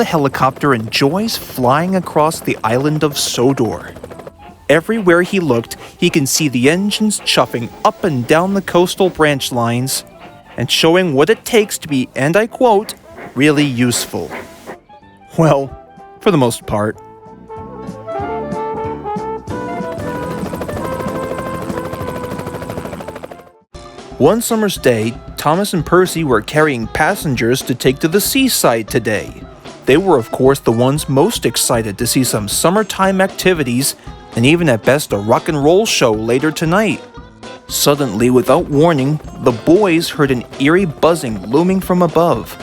the helicopter enjoys flying across the island of Sodor. Everywhere he looked, he can see the engines chuffing up and down the coastal branch lines and showing what it takes to be, and I quote, really useful. Well, for the most part. One summer's day, Thomas and Percy were carrying passengers to take to the seaside today. They were, of course, the ones most excited to see some summertime activities and even at best a rock and roll show later tonight. Suddenly, without warning, the boys heard an eerie buzzing looming from above.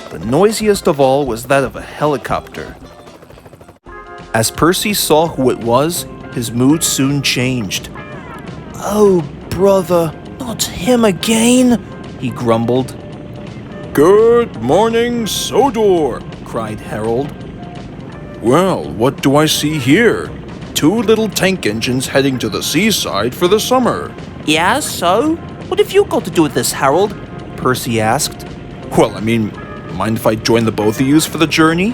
The noisiest of all was that of a helicopter. As Percy saw who it was, his mood soon changed. "Oh, brother, not him again," he grumbled. "Good morning, Sodor," cried Harold. "Well, what do I see here? 2 little tank engines heading to the seaside for the summer." "Yeah, so? What have you got to do with this, Harold?" Percy asked. "Well, mind if I join the both of yous for the journey?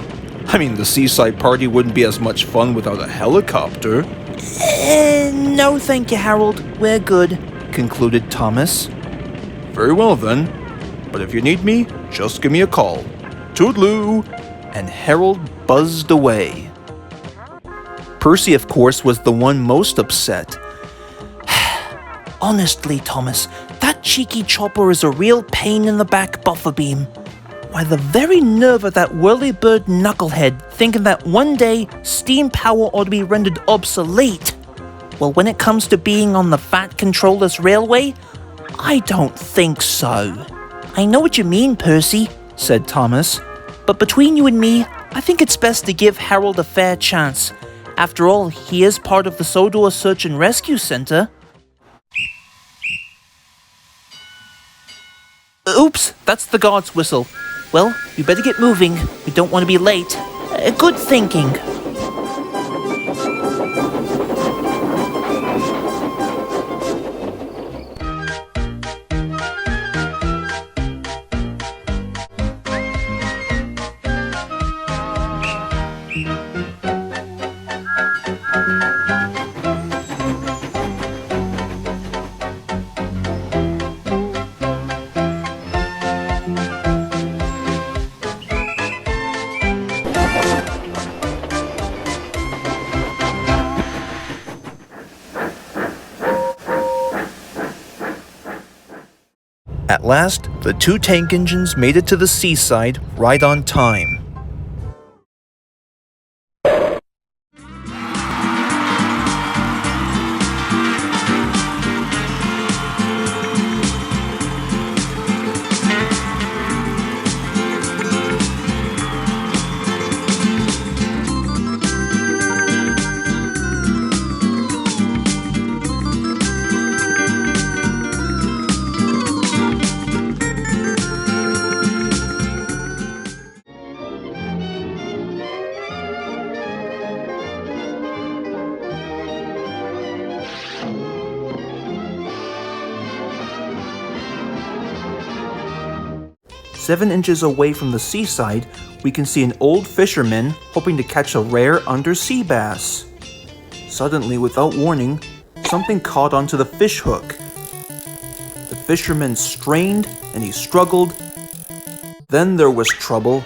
The seaside party wouldn't be as much fun without a helicopter." No thank you, Harold. We're good," concluded Thomas. "Very well then. But if you need me, just give me a call. Toodaloo!" And Harold buzzed away. Percy, of course, was the one most upset. "Honestly, Thomas, that cheeky chopper is a real pain in the back buffer beam. Why, the very nerve of that whirly-bird knucklehead thinking that one day steam power ought to be rendered obsolete. Well, when it comes to being on the Fat Controller's railway, I don't think so." "I know what you mean, Percy," said Thomas. "But between you and me, I think it's best to give Harold a fair chance. After all, he is part of the Sodor Search and Rescue Center." Oops, that's the guard's whistle. Well, we better get moving. We don't want to be late. Good thinking. At last, the 2 tank engines made it to the seaside right on time. "7 inches away from the seaside, we can see an old fisherman hoping to catch a rare undersea bass. Suddenly, without warning, something caught onto the fish hook. The fisherman strained and he struggled. Then there was trouble.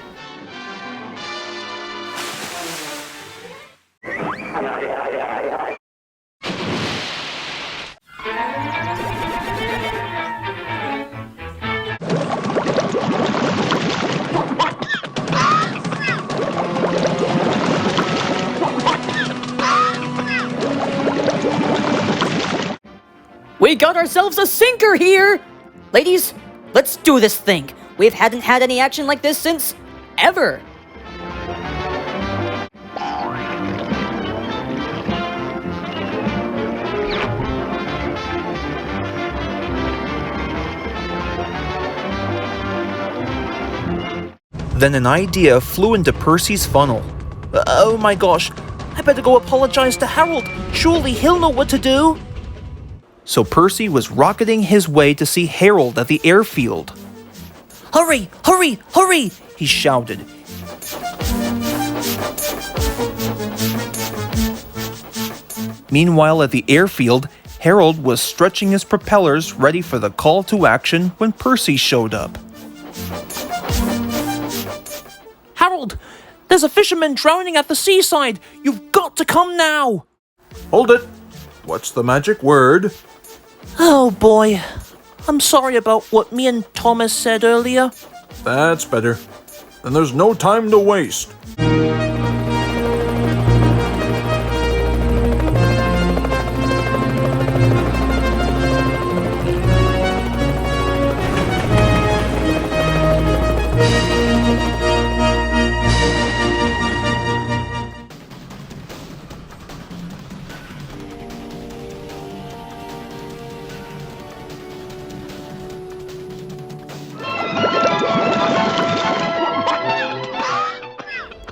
We got ourselves a sinker here! Ladies, let's do this thing. We hadn't had any action like this since ever. Then an idea flew into Percy's funnel. Oh my gosh, I better go apologize to Harold. Surely he'll know what to do. So Percy was rocketing his way to see Harold at the airfield. "Hurry, hurry, hurry!" he shouted. Meanwhile, at the airfield, Harold was stretching his propellers ready for the call to action when Percy showed up. Harold, there's a fisherman drowning at the seaside. You've got to come now. Hold it. What's the magic word? Oh boy. I'm sorry about what me and Thomas said earlier. That's better. Then there's no time to waste.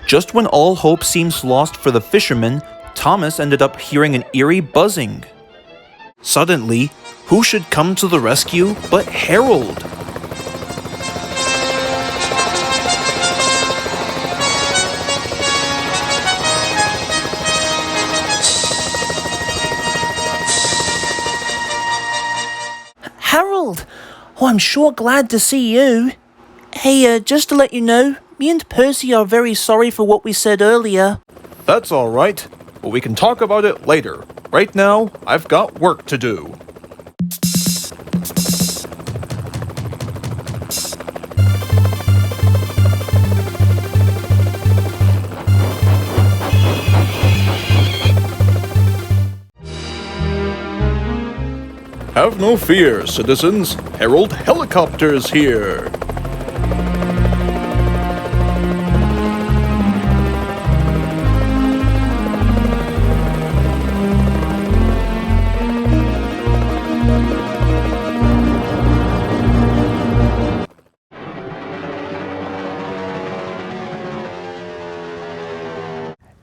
Just when all hope seems lost for the fisherman, Thomas ended up hearing an eerie buzzing. Suddenly, who should come to the rescue but Harold? Harold! Oh, I'm sure glad to see you. Hey, just to let you know, me and Percy are very sorry for what we said earlier. That's all right, but we can talk about it later. Right now, I've got work to do. Have no fear, citizens. Herald Helicopter's here.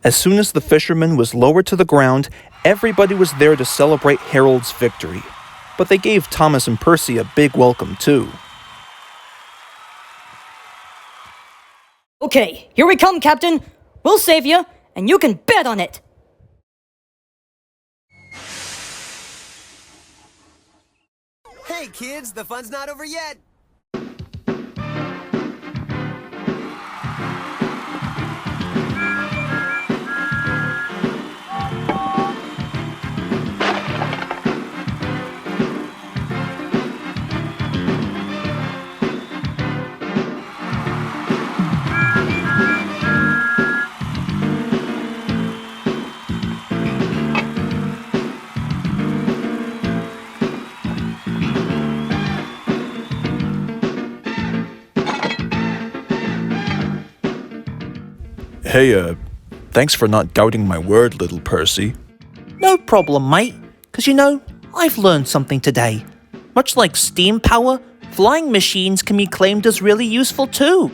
As soon as the fisherman was lowered to the ground, everybody was there to celebrate Harold's victory. But they gave Thomas and Percy a big welcome too. Okay, here we come, Captain. We'll save you, and you can bet on it. Hey kids, the fun's not over yet. Hey, thanks for not doubting my word, little Percy. No problem, mate. 'Cause you know, I've learned something today. Much like steam power, flying machines can be claimed as really useful too.